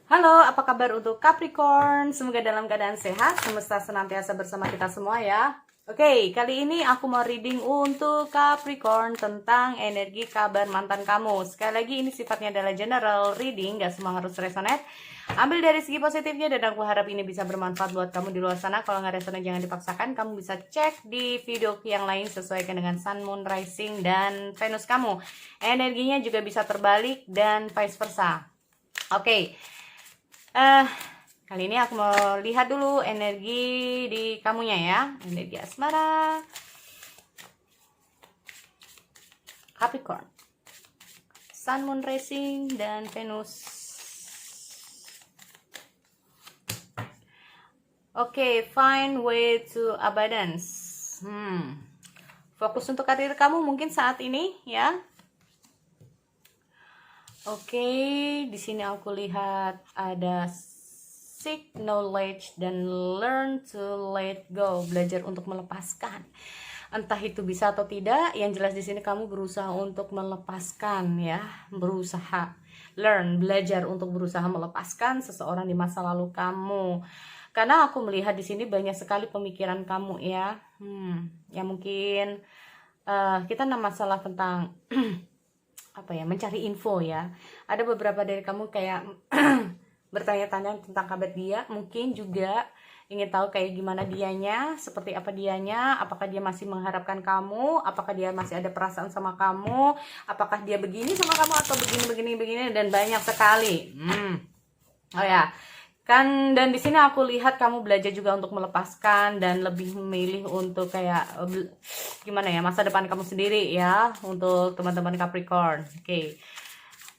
Halo, apa kabar untuk Capricorn? Semoga dalam keadaan sehat, semesta senantiasa bersama kita semua ya. Oke, kali ini aku mau reading untuk Capricorn tentang energi kabar mantan kamu. Sekali lagi ini sifatnya adalah general reading, gak semua harus resonate. Ambil dari segi positifnya dan aku harap ini bisa bermanfaat buat kamu di luar sana. Kalau nggak resonate jangan dipaksakan, kamu bisa cek di video yang lain sesuaikan dengan Sun, Moon, Rising, dan Venus kamu. Energinya juga bisa terbalik dan vice versa. Oke. Kali ini aku mau lihat dulu energi di kamunya ya. Energi asmara Capricorn, Sun, Moon, Rising, dan Venus. Oke, find way to abundance. Fokus untuk karir kamu mungkin saat ini ya. Oke, di sini aku lihat ada seek knowledge dan learn to let go, belajar untuk melepaskan. Entah itu bisa atau tidak, yang jelas di sini kamu berusaha untuk melepaskan ya, berusaha belajar untuk berusaha melepaskan seseorang di masa lalu kamu. Karena aku melihat di sini banyak sekali pemikiran kamu ya. Ya mungkin kita masalah tentang mencari info ya. Ada beberapa dari kamu kayak bertanya-tanya tentang kabar dia, mungkin juga ingin tahu kayak gimana dianya, seperti apa dianya, apakah dia masih mengharapkan kamu, apakah dia masih ada perasaan sama kamu, apakah dia begini sama kamu atau begini dan banyak sekali. Oh ya. Kan dan di sini aku lihat kamu belajar juga untuk melepaskan dan lebih memilih untuk kayak gimana ya, masa depan kamu sendiri ya untuk teman-teman Capricorn. Oke.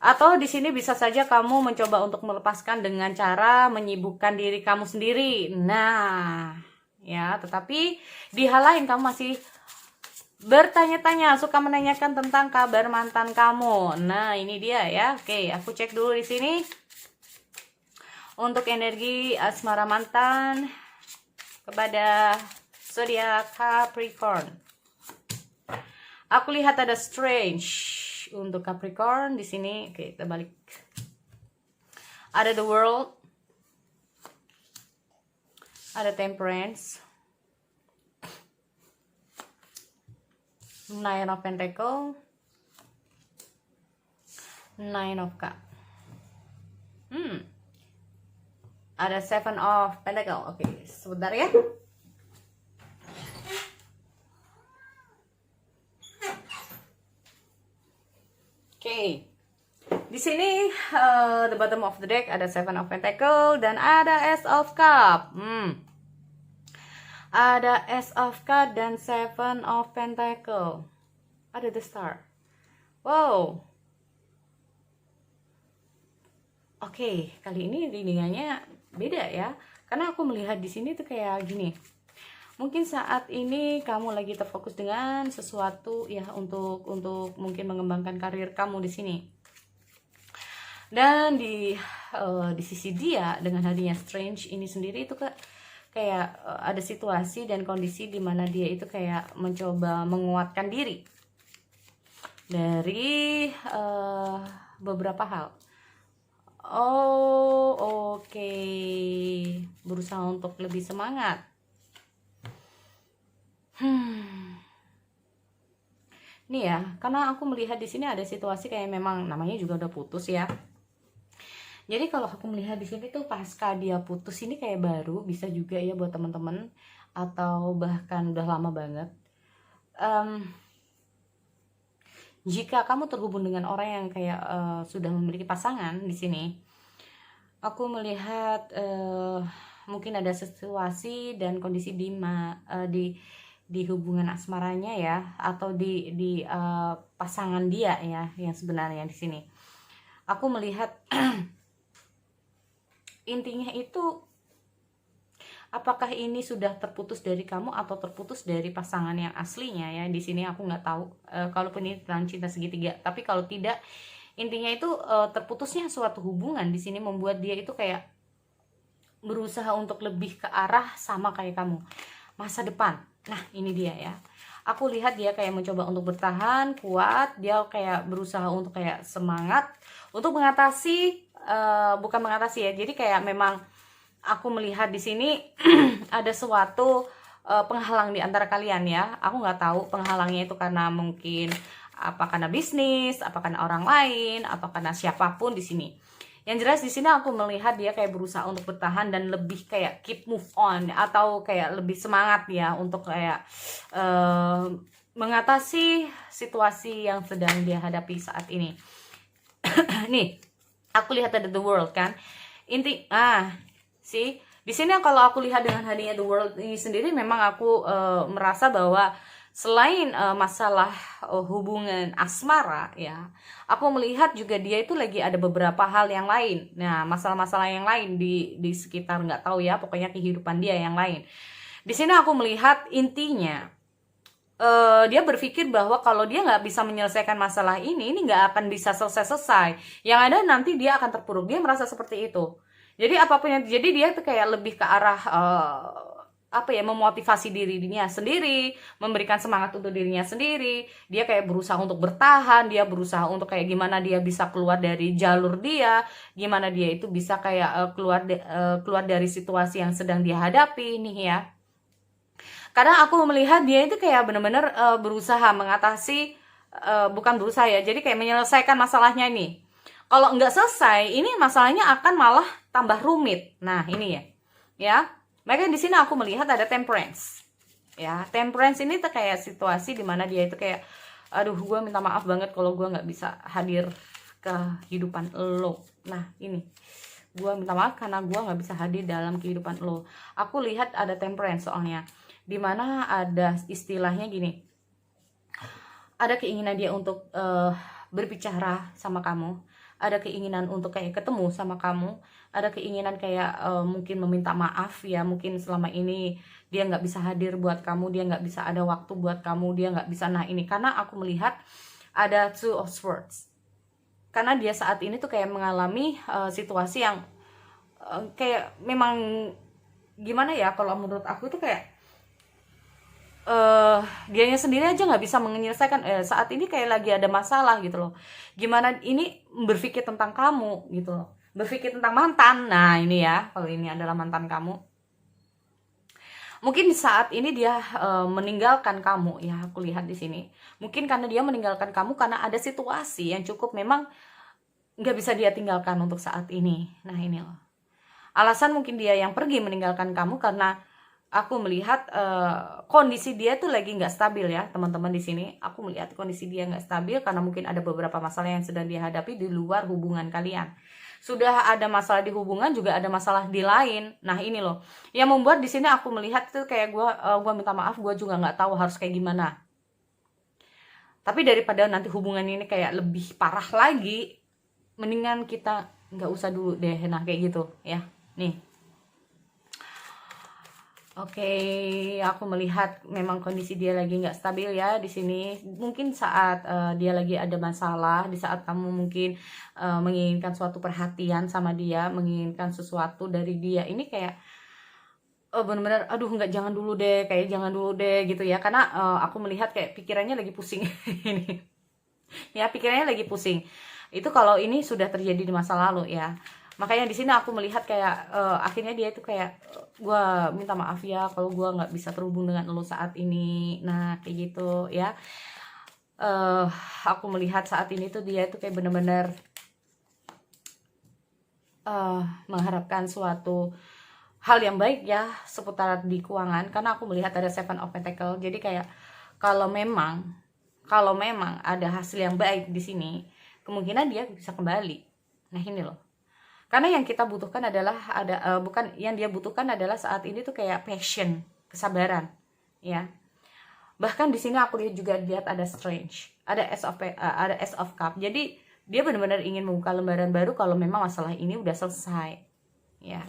Atau di sini bisa saja kamu mencoba untuk melepaskan dengan cara menyibukkan diri kamu sendiri. Nah, ya, tetapi di hal lain kamu masih bertanya-tanya, suka menanyakan tentang kabar mantan kamu. Nah, ini dia ya. Oke, aku cek dulu di sini. Untuk energi asmara mantan kepada zodiak Capricorn. Aku lihat ada strange untuk Capricorn di sini. Oke, kita balik. Ada the world. Ada temperance. Nine of Pentacle. Nine of Cup. Ada Seven of Pentacle. Oke, sebentar ya. Oke. Di sini the bottom of the deck ada Seven of Pentacle dan ada Ace of Cup. Ada Ace of Cup dan Seven of Pentacle. Ada the Star. Wow. Oke, kali ini readingannya beda ya, karena aku melihat di sini tuh kayak gini. Mungkin saat ini kamu lagi terfokus dengan sesuatu ya untuk mungkin mengembangkan karir kamu di sini. Dan di sisi dia dengan hadirnya strange ini sendiri itu kayak ada situasi dan kondisi di mana dia itu kayak mencoba menguatkan diri dari beberapa hal. Oh, oke. Berusaha untuk lebih semangat. Nih ya, karena aku melihat di sini ada situasi kayak memang namanya juga udah putus ya. Jadi kalau aku melihat di sini tuh pasca dia putus ini kayak baru, bisa juga ya buat teman-teman atau bahkan udah lama banget. Jika kamu terhubung dengan orang yang kayak sudah memiliki pasangan di sini, aku melihat mungkin ada situasi dan kondisi di hubungan asmaranya ya, atau di pasangan dia ya yang sebenarnya di sini. Aku melihat intinya itu apakah ini sudah terputus dari kamu atau terputus dari pasangan yang aslinya ya. Di sini aku nggak tahu kalaupun ini tentang cinta segitiga, tapi kalau tidak, intinya itu terputusnya suatu hubungan di sini membuat dia itu kayak berusaha untuk lebih ke arah sama kayak kamu masa depan. Nah, ini dia ya. Aku lihat dia kayak mencoba untuk bertahan kuat, dia kayak berusaha untuk kayak semangat untuk mengatasi bukan mengatasi ya, jadi kayak memang aku melihat di sini ada suatu penghalang di antara kalian ya. Aku nggak tahu penghalangnya itu karena mungkin apa karena bisnis, apa karena orang lain, apa karena siapapun di sini. Yang jelas di sini aku melihat dia kayak berusaha untuk bertahan dan lebih kayak keep move on, atau kayak lebih semangat ya untuk kayak mengatasi situasi yang sedang dia hadapi saat ini. Nih, aku lihat ada the world kan. Sih, di sini kalau aku lihat dengan hadirnya the world ini sendiri, memang aku merasa bahwa selain masalah hubungan asmara ya, aku melihat juga dia itu lagi ada beberapa hal yang lain. Nah, masalah-masalah yang lain di sekitar, nggak tahu ya, pokoknya kehidupan dia yang lain. Di sini aku melihat intinya dia berpikir bahwa kalau dia nggak bisa menyelesaikan masalah ini nggak akan bisa selesai-selesai. Yang ada nanti dia akan terpuruk. Dia merasa seperti itu. Jadi apapun yang terjadi, dia tuh kayak lebih ke arah memotivasi dirinya sendiri, memberikan semangat untuk dirinya sendiri. Dia kayak berusaha untuk bertahan, dia berusaha untuk kayak gimana dia bisa keluar dari jalur dia, gimana dia itu bisa kayak keluar dari situasi yang sedang dia hadapi nih ya. Karena aku melihat dia itu kayak bener-bener berusaha mengatasi, bukan berusaha ya, jadi kayak menyelesaikan masalahnya nih. Kalau nggak selesai, ini masalahnya akan malah tambah rumit. Nah, ini ya. Makanya di sini aku melihat ada temperance. Ya, temperance ini tuh kayak situasi dimana dia itu kayak, aduh, gue minta maaf banget kalau gue nggak bisa hadir ke kehidupan lo. Nah, ini, gue minta maaf karena gue nggak bisa hadir dalam kehidupan lo. Aku lihat ada temperance soalnya, dimana ada istilahnya gini, ada keinginan dia untuk berbicara sama kamu, ada keinginan untuk kayak ketemu sama kamu, ada keinginan kayak mungkin meminta maaf ya, mungkin selama ini dia nggak bisa hadir buat kamu, dia nggak bisa ada waktu buat kamu, dia nggak bisa. Nah, ini karena aku melihat ada two of swords, karena dia saat ini tuh kayak mengalami situasi yang kayak memang gimana ya, kalau menurut aku tuh kayak dianya sendiri aja nggak bisa menyelesaikan, saat ini kayak lagi ada masalah gitu loh. Gimana ini berpikir tentang kamu gitu loh, berpikir tentang mantan. Nah, ini ya, kalau ini adalah mantan kamu, mungkin saat ini dia meninggalkan kamu ya. Aku lihat di sini mungkin karena dia meninggalkan kamu karena ada situasi yang cukup memang nggak bisa dia tinggalkan untuk saat ini. Nah, ini loh alasan mungkin dia yang pergi meninggalkan kamu, karena aku melihat kondisi dia tuh lagi nggak stabil ya teman-teman. Di sini aku melihat kondisi dia nggak stabil karena mungkin ada beberapa masalah yang sedang dia hadapi di luar hubungan kalian. Sudah ada masalah di hubungan, juga ada masalah di lain. Nah, ini loh yang membuat di sini aku melihat tuh kayak gua minta maaf, gua juga nggak tahu harus kayak gimana. Tapi daripada nanti hubungan ini kayak lebih parah lagi, mendingan kita nggak usah dulu deh. Nah, kayak gitu ya. Nih, oke, aku melihat memang kondisi dia lagi nggak stabil ya di sini. Mungkin saat dia lagi ada masalah, di saat kamu mungkin menginginkan suatu perhatian sama dia, menginginkan sesuatu dari dia, ini kayak bener-bener, aduh, nggak, jangan dulu deh, kayak jangan dulu deh gitu ya. Karena aku melihat kayak pikirannya lagi pusing ini. Ya, pikirannya lagi pusing. Itu kalau ini sudah terjadi di masa lalu ya. Makanya di sini aku melihat kayak akhirnya dia itu kayak, gue minta maaf ya kalau gue nggak bisa terhubung dengan lo saat ini. Nah, kayak gitu ya. Aku melihat saat ini tuh dia itu kayak bener-bener mengharapkan suatu hal yang baik ya seputar di keuangan, karena aku melihat ada Seven of Pentacles. Jadi kayak kalau memang ada hasil yang baik di sini, kemungkinan dia bisa kembali. Nah, ini loh. Karena yang kita butuhkan adalah bukan yang dia butuhkan adalah saat ini tuh kayak passion, kesabaran, ya. Bahkan di sini aku lihat ada strange, ada Ace of Cup. Jadi dia benar-benar ingin membuka lembaran baru kalau memang masalah ini udah selesai, ya.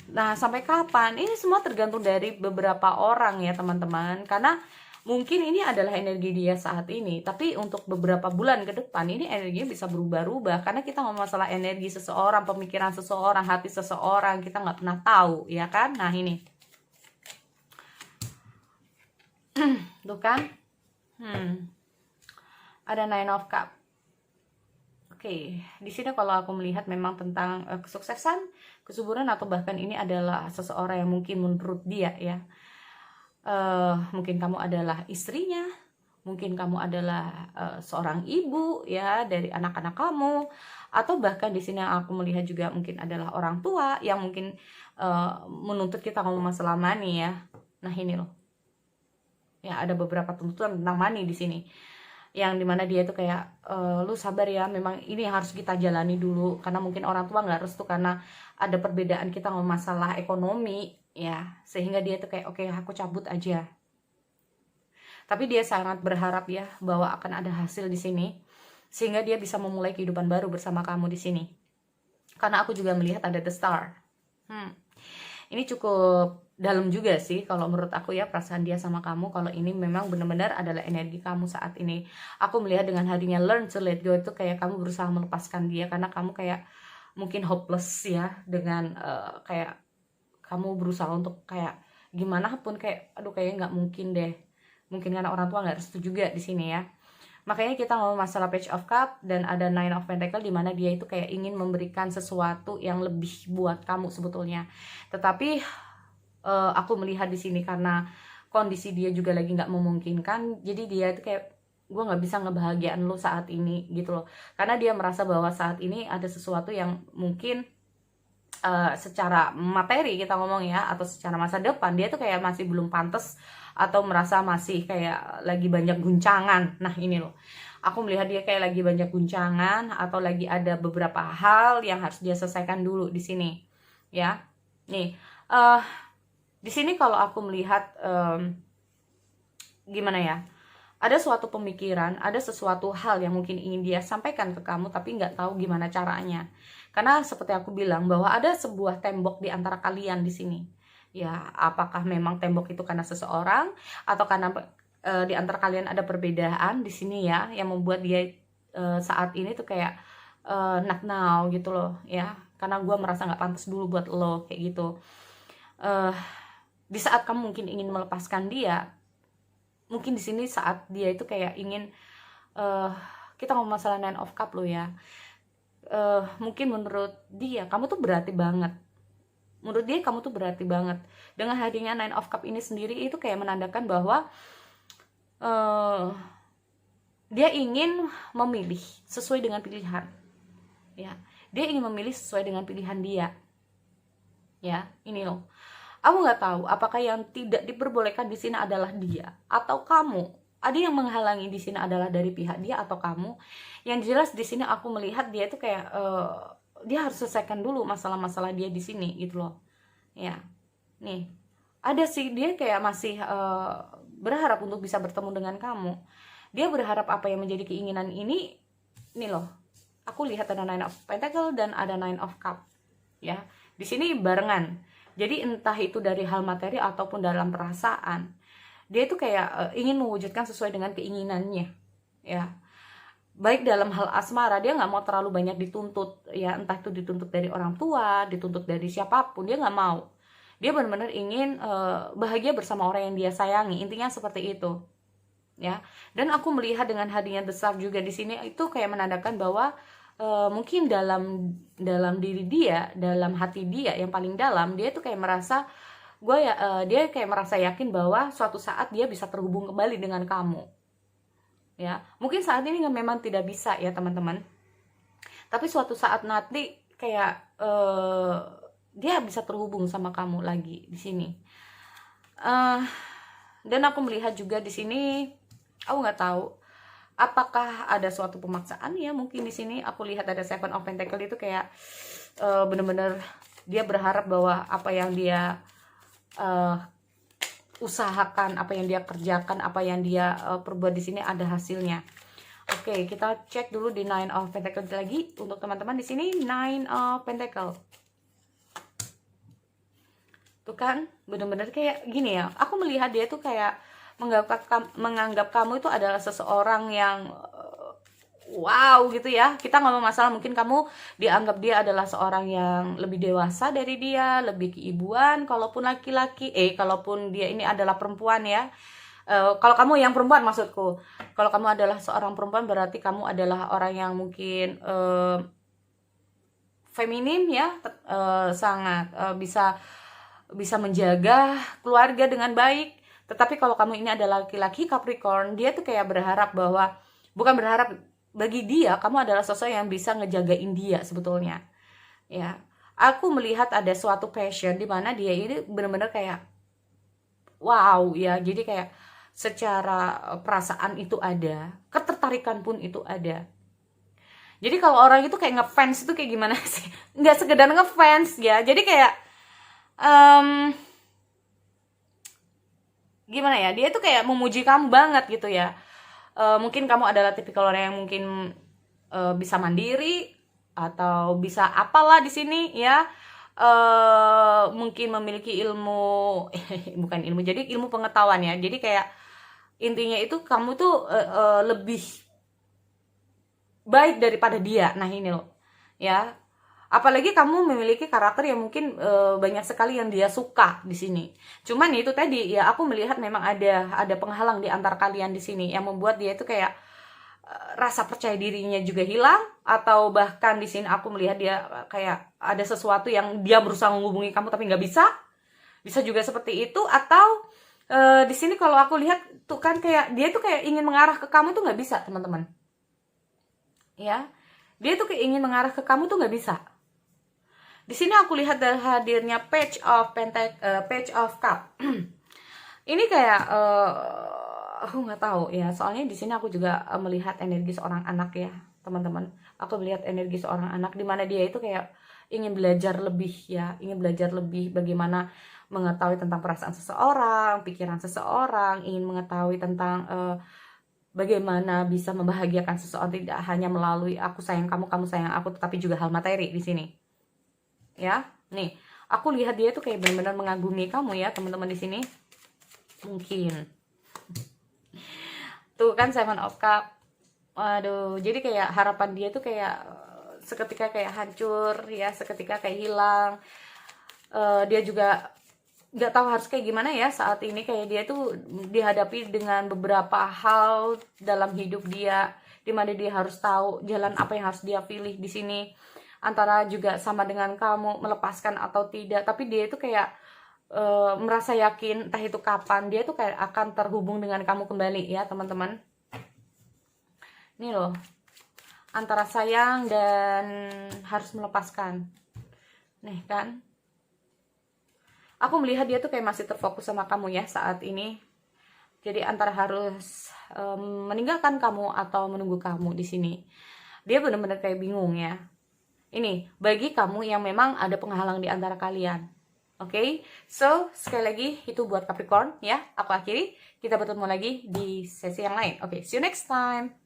Nah, sampai kapan? Ini semua tergantung dari beberapa orang ya, teman-teman. Karena mungkin ini adalah energi dia saat ini, tapi untuk beberapa bulan ke depan ini energinya bisa berubah-ubah. Karena kita ngomong masalah energi seseorang, pemikiran seseorang, hati seseorang, kita nggak pernah tahu, ya kan? Nah, ini tuh kan, ada Nine of Cup. Oke, di sini kalau aku melihat memang tentang kesuksesan, kesuburan, atau bahkan ini adalah seseorang yang mungkin menurut dia ya, mungkin kamu adalah istrinya, mungkin kamu adalah seorang ibu ya dari anak-anak kamu, atau bahkan di sini yang aku melihat juga mungkin adalah orang tua yang mungkin menuntut kita ngomong masalah money ya. Nah ini loh, ya ada beberapa tuntutan tentang money di sini, yang dimana dia itu kayak lu sabar ya, memang ini yang harus kita jalani dulu, karena mungkin orang tua nggak restu karena ada perbedaan kita ngomong masalah ekonomi ya, sehingga dia tuh kayak oke, aku cabut aja. Tapi dia sangat berharap ya bahwa akan ada hasil di sini, sehingga dia bisa memulai kehidupan baru bersama kamu di sini. Karena aku juga melihat ada the star. Ini cukup dalam juga sih kalau menurut aku ya, perasaan dia sama kamu. Kalau ini memang benar-benar adalah energi kamu saat ini. Aku melihat dengan hadirnya learn to let go itu kayak kamu berusaha melepaskan dia, karena kamu kayak mungkin hopeless ya, dengan kayak kamu berusaha untuk kayak gimana pun kayak aduh kayaknya nggak mungkin deh, mungkin karena orang tua nggak restu juga di sini ya. Makanya kita ngomong masalah Page of Cup dan ada Nine of Pentacle, dimana dia itu kayak ingin memberikan sesuatu yang lebih buat kamu sebetulnya. Tetapi aku melihat di sini karena kondisi dia juga lagi nggak memungkinkan, jadi dia itu kayak gue nggak bisa ngebahagiaan lo saat ini gitu loh. Karena dia merasa bahwa saat ini ada sesuatu yang mungkin secara materi kita ngomong ya, atau secara masa depan dia tuh kayak masih belum pantas, atau merasa masih kayak lagi banyak guncangan. Nah ini loh, aku melihat dia kayak lagi banyak guncangan, atau lagi ada beberapa hal yang harus dia selesaikan dulu di sini ya. Nih di sini kalau aku melihat gimana ya, ada suatu pemikiran, ada sesuatu hal yang mungkin ingin dia sampaikan ke kamu, tapi nggak tahu gimana caranya. Karena seperti aku bilang bahwa ada sebuah tembok di antara kalian di sini. Ya, apakah memang tembok itu karena seseorang, atau karena di antara kalian ada perbedaan di sini ya, yang membuat dia saat ini tuh kayak not now gitu loh ya. Karena gue merasa nggak pantas dulu buat lo kayak gitu. Di saat kamu mungkin ingin melepaskan dia, mungkin di sini saat dia itu kayak ingin kita ngomong masalah Nine of Cup lo ya. Mungkin menurut dia kamu tuh berarti banget. Menurut dia kamu tuh berarti banget. Dengan hadirnya Nine of Cup ini sendiri itu kayak menandakan bahwa dia ingin memilih sesuai dengan pilihan. Ya, dia ingin memilih sesuai dengan pilihan dia. Ya, ini loh. Aku nggak tahu apakah yang tidak diperbolehkan di sini adalah dia atau kamu. Ada yang menghalangi di sini adalah dari pihak dia atau kamu. Yang jelas di sini aku melihat dia itu kayak dia harus selesaikan dulu masalah-masalah dia di sini gitu loh. Ya. Nih. Ada sih dia kayak masih berharap untuk bisa bertemu dengan kamu. Dia berharap apa yang menjadi keinginan ini loh. Aku lihat ada Nine of Pentacle dan ada Nine of Cup. Ya. Di sini barengan. Jadi entah itu dari hal materi ataupun dalam perasaan, dia itu kayak ingin mewujudkan sesuai dengan keinginannya, ya. Baik dalam hal asmara, dia nggak mau terlalu banyak dituntut, ya. Entah itu dituntut dari orang tua, dituntut dari siapapun, dia nggak mau. Dia benar-benar ingin bahagia bersama orang yang dia sayangi, intinya seperti itu, ya. Dan aku melihat dengan hadirnya The Star juga di sini itu kayak menandakan bahwa mungkin dalam diri dia, dalam hati dia yang paling dalam, dia tuh kayak merasa dia kayak merasa yakin bahwa suatu saat dia bisa terhubung kembali dengan kamu. Ya, mungkin saat ini memang tidak bisa ya teman-teman. Tapi suatu saat nanti kayak dia bisa terhubung sama kamu lagi di sini. Dan aku melihat juga di sini, aku nggak tahu apakah ada suatu pemaksaan ya, mungkin di sini aku lihat ada Seven of Pentacle itu kayak bener-bener dia berharap bahwa apa yang dia usahakan, apa yang dia kerjakan, apa yang dia perbuat di sini ada hasilnya. Oke, kita cek dulu di Nine of Pentacle lagi untuk teman-teman di sini. Nine of Pentacle. Tuh kan, bener-bener kayak gini ya. Aku melihat dia tuh kayak menganggap kamu itu adalah seseorang yang wow gitu ya. Kita ngomong masalah mungkin kamu dianggap dia adalah seorang yang lebih dewasa dari dia, lebih keibuan kalaupun laki-laki, kalaupun dia ini adalah perempuan ya. Kalau kamu yang perempuan maksudku, kalau kamu adalah seorang perempuan berarti kamu adalah orang yang mungkin feminim ya, sangat bisa menjaga keluarga dengan baik. Tetapi kalau kamu ini adalah laki-laki Capricorn, dia tuh kayak berharap bahwa, bukan berharap, bagi dia kamu adalah sosok yang bisa ngejagain dia sebetulnya. Ya, aku melihat ada suatu passion di mana dia ini benar-benar kayak wow ya. Jadi kayak secara perasaan itu ada, ketertarikan pun itu ada. Jadi kalau orang itu kayak ngefans itu kayak gimana sih? Nggak sekedar ngefans ya. Jadi kayak gimana ya? Dia tuh kayak memuji kamu banget gitu ya. Mungkin kamu adalah tipikal orang yang mungkin bisa mandiri atau bisa apalah di sini ya. Mungkin memiliki ilmu bukan ilmu, jadi ilmu pengetahuan ya. Jadi kayak intinya itu kamu tuh lebih baik daripada dia. Nah ini loh ya, apalagi kamu memiliki karakter yang mungkin banyak sekali yang dia suka di sini. Cuman itu tadi ya, aku melihat memang ada penghalang di antar kalian di sini yang membuat dia itu kayak rasa percaya dirinya juga hilang, atau bahkan di sini aku melihat dia kayak ada sesuatu yang dia berusaha menghubungi kamu tapi nggak bisa juga seperti itu. Atau di sini kalau aku lihat tuh kan kayak dia tuh kayak ingin mengarah ke kamu tuh nggak bisa teman-teman ya. Dia tuh kayak ingin mengarah ke kamu tuh nggak bisa. Di sini aku lihat hadirnya Page of Cup. Ini kayak aku nggak tahu ya, soalnya di sini aku juga melihat energi seorang anak ya teman-teman. Aku melihat energi seorang anak di mana dia itu kayak ingin belajar lebih ya, ingin belajar lebih bagaimana mengetahui tentang perasaan seseorang, pikiran seseorang, ingin mengetahui tentang bagaimana bisa membahagiakan seseorang, tidak hanya melalui aku sayang kamu, kamu sayang aku, tetapi juga hal materi di sini. Ya, nih, aku lihat dia tuh kayak benar-benar mengagumi kamu ya, teman-teman di sini. Mungkin. Tuh kan Seven of Cup. Waduh, jadi kayak harapan dia tuh kayak seketika kayak hancur ya, seketika kayak hilang. Dia juga nggak tahu harus kayak gimana ya saat ini. Kayak dia tuh dihadapi dengan beberapa hal dalam hidup dia, dimana dia harus tahu jalan apa yang harus dia pilih di sini, antara juga sama dengan kamu, melepaskan atau tidak. Tapi dia itu kayak merasa yakin entah itu kapan dia tuh kayak akan terhubung dengan kamu kembali ya teman-teman. Ini loh, antara sayang dan harus melepaskan. Nih kan, aku melihat dia tuh kayak masih terfokus sama kamu ya saat ini. Jadi antara harus meninggalkan kamu atau menunggu kamu di sini. Dia benar-benar kayak bingung ya. Ini bagi kamu yang memang ada penghalang di antara kalian. Oke, so sekali lagi itu buat Capricorn ya. Aku akhiri. Kita bertemu lagi di sesi yang lain. Oke, see you next time.